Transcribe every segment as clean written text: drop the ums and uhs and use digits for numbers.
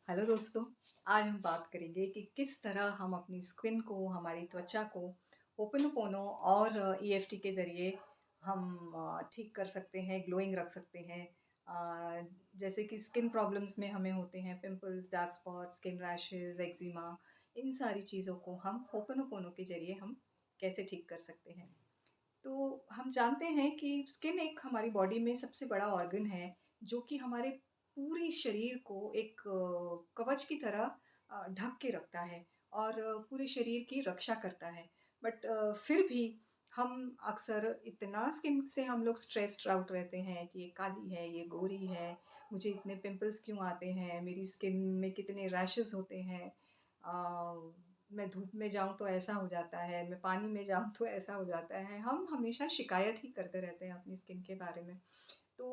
Hello दोस्तों। आज हम बात करेंगे कि किस तरह हम अपनी स्किन को, हमारी त्वचा को होपनोपोनो और ईएफटी के ज़रिए हम ठीक कर सकते हैं, ग्लोइंग रख सकते हैं। जैसे कि स्किन प्रॉब्लम्स में हमें होते हैं pimples, dark spots, skin rashes, eczema, इन सारी चीज़ों को हम होपनोपोनो के ज़रिए हम कैसे ठीक कर सकते हैं। तो हम जानते हैं कि स्किन एक हमारी बॉडी में सबसे बड़ा ऑर्गन है, जो कि हमारे पूरी शरीर को एक कवच की तरह ढक के रखता है और पूरे शरीर की रक्षा करता है। बट फिर भी हम अक्सर इतना स्किन से हम लोग स्ट्रेस्ड आउट रहते हैं कि ये काली है, ये गोरी है, मुझे इतने पिंपल्स क्यों आते हैं, मेरी स्किन में कितने रैशेज़ होते हैं। मैं धूप में जाऊँ तो ऐसा हो जाता है, मैं पानी में जाऊँ तो ऐसा हो जाता है। हम हमेशा शिकायत ही करते रहते हैं अपनी स्किन के बारे में। तो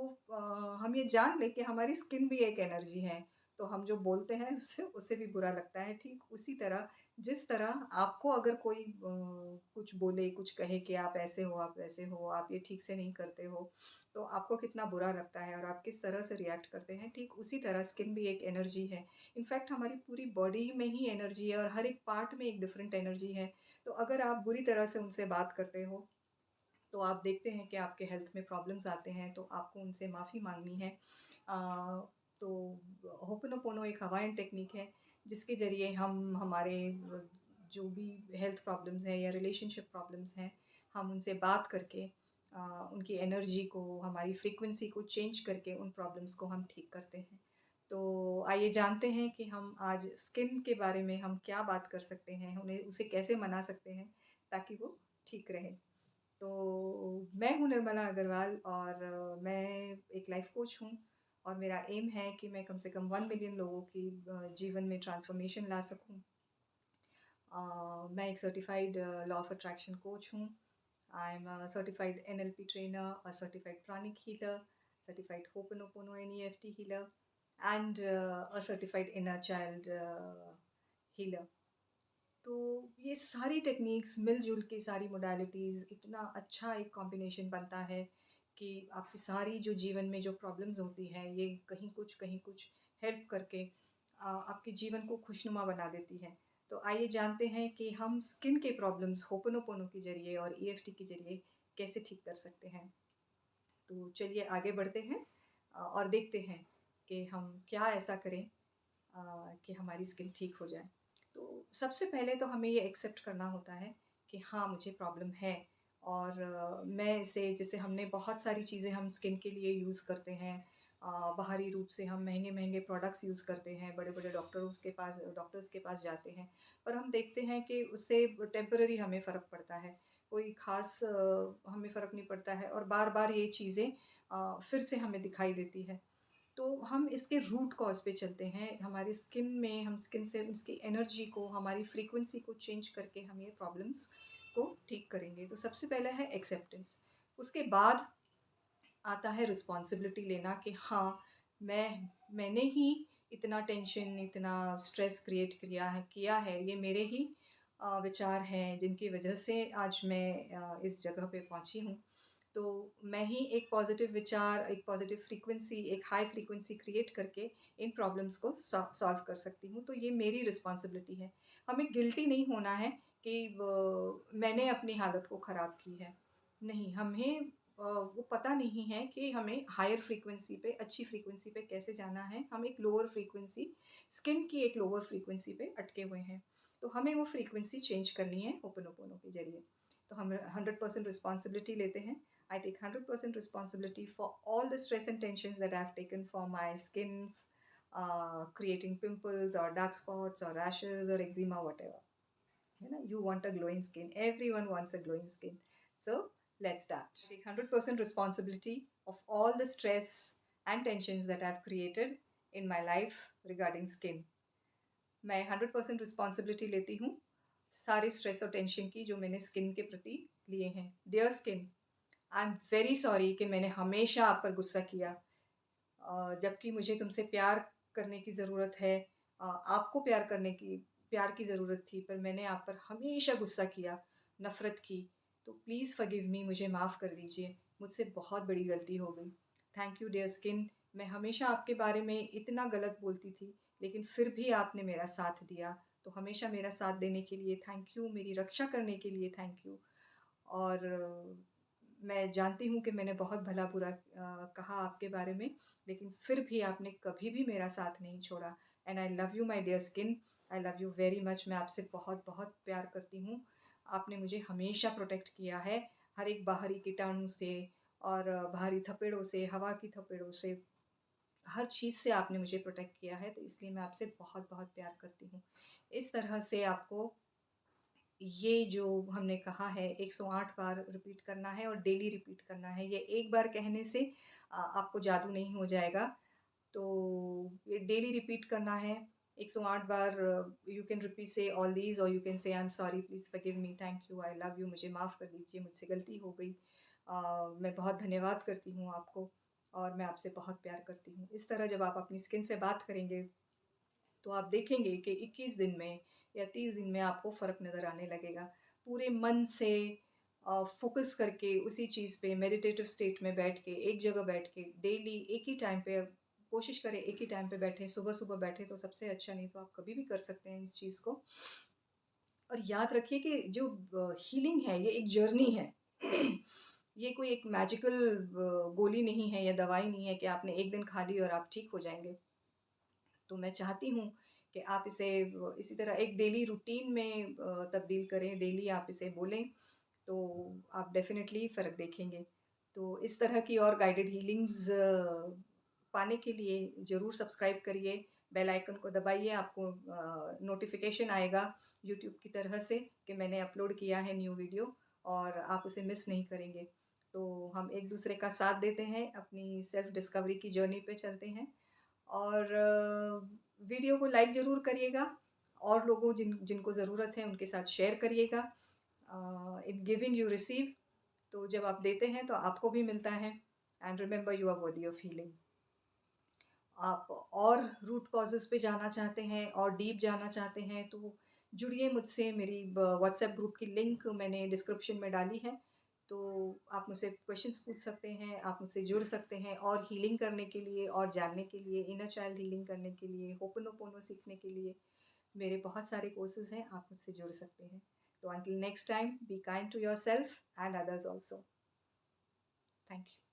हम ये जान लें कि हमारी स्किन भी एक एनर्जी है, तो हम जो बोलते हैं उससे उससे भी बुरा लगता है। ठीक उसी तरह जिस तरह आपको अगर कोई कुछ बोले, कुछ कहे कि आप ऐसे हो, आप वैसे हो, आप ये ठीक से नहीं करते हो, तो आपको कितना बुरा लगता है और आप किस तरह से रिएक्ट करते हैं, ठीक उसी तरह स्किन भी एक एनर्जी है। इनफैक्ट हमारी पूरी बॉडी में ही एनर्जी है और हर एक पार्ट में एक डिफरेंट एनर्जी है। तो अगर आप बुरी तरह से उनसे बात करते हो, तो आप देखते हैं कि आपके हेल्थ में प्रॉब्लम्स आते हैं, तो आपको उनसे माफ़ी माँगनी है। अ, तो होपोनोपोनो एक हवाईयन टेक्निक है, जिसके ज़रिए हम हमारे जो भी हेल्थ प्रॉब्लम्स हैं या रिलेशनशिप प्रॉब्लम्स हैं, हम उनसे बात करके उनकी एनर्जी को, हमारी फ्रीक्वेंसी को चेंज करके उन प्रॉब्लम्स को हम ठीक करते हैं। तो आइए जानते हैं कि हम आज स्किन के बारे में हम क्या बात कर सकते हैं, उन्हें उसे कैसे मना सकते हैं ताकि वो ठीक रहे। तो मैं हूँ निर्मला अग्रवाल और मैं एक लाइफ कोच हूँ और मेरा एम है कि मैं कम से कम 1 मिलियन लोगों की जीवन में ट्रांसफॉर्मेशन ला सकूँ। मैं एक certified law of attraction coach हूँ। I am a certified NLP trainer, a certified pranic healer, certified ho'oponopono NEFT healer and a certified inner child healer. तो ये सारी टेक्निक्स मिल-जुल के सारी मोडालिटीज़ इतना अच्छा एक कॉम्बिनेशन बनता है कि आपकी सारी जो जीवन में जो प्रॉब्लम्स होती हैं, ये कहीं कुछ हेल्प करके आपके जीवन को खुशनुमा बना देती है। तो आइए जानते हैं कि हम स्किन के प्रॉब्लम्स होपोनोपोनो के ज़रिए और ईएफटी के ज़रिए कैसे ठीक कर सकते हैं। तो चलिए आगे बढ़ते हैं और देखते हैं कि हम क्या ऐसा करें कि हमारी स्किन ठीक हो जाए। तो सबसे पहले तो हमें ये एक्सेप्ट करना होता है कि हाँ, मुझे प्रॉब्लम है और मैं इसे जैसे हमने बहुत सारी चीज़ें हम स्किन के लिए यूज़ करते हैं। बाहरी रूप से हम महँगे-महँगे प्रोडक्ट्स यूज़ करते हैं, बड़े-बड़े डॉक्टर्स के पास जाते हैं। पर हम देखते हैं कि उससे टेम्परेरी हमें फ़र्क पड़ता है, कोई ख़ास हमें फ़र्क नहीं पड़ता है और बार-बार ये चीज़ें फिर से हमें दिखाई देती है। तो हम इसके रूट कॉज़ पे चलते हैं। हमारी स्किन में हम स्किन से उसकी एनर्जी को, हमारी फ्रीक्वेंसी को चेंज करके हम ये प्रॉब्लम्स को ठीक करेंगे। तो सबसे पहला है एक्सेप्टेंस। उसके बाद आता है रिस्पॉन्सिबिलिटी लेना कि हाँ, मैंने ही इतना टेंशन, इतना स्ट्रेस क्रिएट किया है, ये मेरे ही विचार हैं जिनकी वजह से आज मैं इस जगह पे पहुँची हूँ। तो मैं ही एक पॉज़िटिव विचार, एक पॉज़िटिव फ्रीक्वेंसी, एक हाई फ्रीक्वेंसी क्रिएट करके इन प्रॉब्लम्स को सॉल्व कर सकती हूँ, तो ये मेरी रिस्पॉन्सिबिलिटी है। हमें गिल्टी नहीं होना है कि मैंने अपनी हालत को ख़राब की है। नहीं, हमें वो पता नहीं है कि हमें हायर फ्रीक्वेंसी पे, अच्छी फ्रीक्वेंसी पे कैसे जाना है। हम एक लोअर फ्रीक्वेंसी, स्किन की एक लोअर फ्रीक्वेंसी पे अटके हुए हैं। तो हमें वो फ्रीक्वेंसी चेंज करनी है होपोनोपोनो के ज़रिए। तो हम 100% रिस्पॉन्सिबिलिटी लेते हैं। I take 100% responsibility for all the stress and tensions that I've taken for my skin, creating pimples or dark spots or rashes or eczema, whatever. You want a glowing skin. Everyone wants a glowing skin. So let's start. I take 100% responsibility of all the stress and tensions that I've created in my life regarding skin. मैं 100% responsibility लेती हूँ सारे stress और tension की जो मैंने skin के प्रति लिए हैं। Dear skin, I am very sorry कि मैंने हमेशा आप पर गुस्सा किया, जबकि मुझे तुमसे प्यार करने की ज़रूरत है। आपको प्यार की ज़रूरत थी, पर मैंने आप पर हमेशा गुस्सा किया, नफ़रत की। तो प्लीज़ फ़ॉरगिव मी, मुझे माफ़ कर दीजिए, मुझसे बहुत बड़ी गलती हो गई। थैंक यू डियर स्किन, मैं हमेशा आपके बारे में इतना गलत बोलती थी लेकिन फिर भी आपने मेरा साथ दिया। तो हमेशा मेरा साथ देने के लिए थैंक यू, मेरी रक्षा करने के लिए थैंक यू। और मैं जानती हूँ कि मैंने बहुत भला-बुरा कहा आपके बारे में, लेकिन फिर भी आपने कभी भी मेरा साथ नहीं छोड़ा। And I love you my dear skin, I love you very much. मैं आपसे बहुत-बहुत प्यार करती हूँ। आपने मुझे हमेशा प्रोटेक्ट किया है, हर एक बाहरी कीटाणु से और बाहरी थपेड़ों से, हवा की थपेड़ों से, हर चीज़ से आपने मुझे प्रोटेक्ट किया है, तो इसलिए मैं आपसे बहुत-बहुत प्यार करती हूँ। इस तरह से आपको ये जो हमने कहा है 108 बार रिपीट करना है और डेली रिपीट करना है। ये एक बार कहने से आपको जादू नहीं हो जाएगा। तो ये डेली रिपीट करना है 108 बार। यू कैन रिपीट से ऑल दीज़ और you can say I am sorry, please forgive me, thank you, I love you, मुझे माफ़ कर दीजिए, मुझसे गलती हो गई। मैं बहुत धन्यवाद करती हूँ आपको और मैं आपसे बहुत प्यार करती हूँ। इस तरह जब आप अपनी स्किन से बात करेंगे तो आप देखेंगे कि 21 दिन में या 30 दिन में आपको फ़र्क नज़र आने लगेगा। पूरे मन से फ़ोकस करके उसी चीज़ पे मेडिटेटिव स्टेट में बैठ के, एक जगह बैठ के डेली एक ही टाइम पे कोशिश करें, एक ही टाइम पे बैठें, सुबह-सुबह बैठें तो सबसे अच्छा, नहीं तो आप कभी भी कर सकते हैं इस चीज़ को। और याद रखिए कि जो हीलिंग है ये एक जर्नी है। ये कोई एक मैजिकल गोली नहीं है या दवाई नहीं है कि आपने एक दिन खा ली और आप ठीक हो जाएँगे। तो मैं चाहती हूँ कि आप इसे इसी तरह एक डेली रूटीन में तब्दील करें, डेली आप इसे बोलें, तो आप डेफ़िनेटली फ़र्क देखेंगे। तो इस तरह की और गाइडेड हीलिंग्स पाने के लिए ज़रूर सब्सक्राइब करिए, बेल आइकन को दबाइए, आपको नोटिफ़िकेशन आएगा यूट्यूब की तरह से कि मैंने अपलोड किया है न्यू वीडियो और आप उसे मिस नहीं करेंगे। तो हम एक-दूसरे का साथ देते हैं, अपनी सेल्फ डिस्कवरी की जर्नी पे चलते हैं। और वीडियो को लाइक ज़रूर करिएगा और लोगों जिनको ज़रूरत है उनके साथ शेयर करिएगा। In giving you receive. तो जब आप देते हैं तो आपको भी मिलता है। And remember you are worthy of healing. आप और रूट कॉजेज़ पे जाना चाहते हैं और डीप जाना चाहते हैं तो जुड़िए मुझसे। मेरी व्हाट्सएप ग्रुप की लिंक मैंने डिस्क्रिप्शन में डाली है। तो आप मुझसे क्वेश्चंस पूछ सकते हैं, आप मुझसे जुड़ सकते हैं और हीलिंग करने के लिए और जानने के लिए, इनर चाइल्ड हीलिंग करने के लिए, होपोनोपोनो सीखने के लिए मेरे बहुत सारे कोर्सेज़ हैं, आप मुझसे जुड़ सकते हैं। तो until next time, be kind to yourself and others also. Thank you.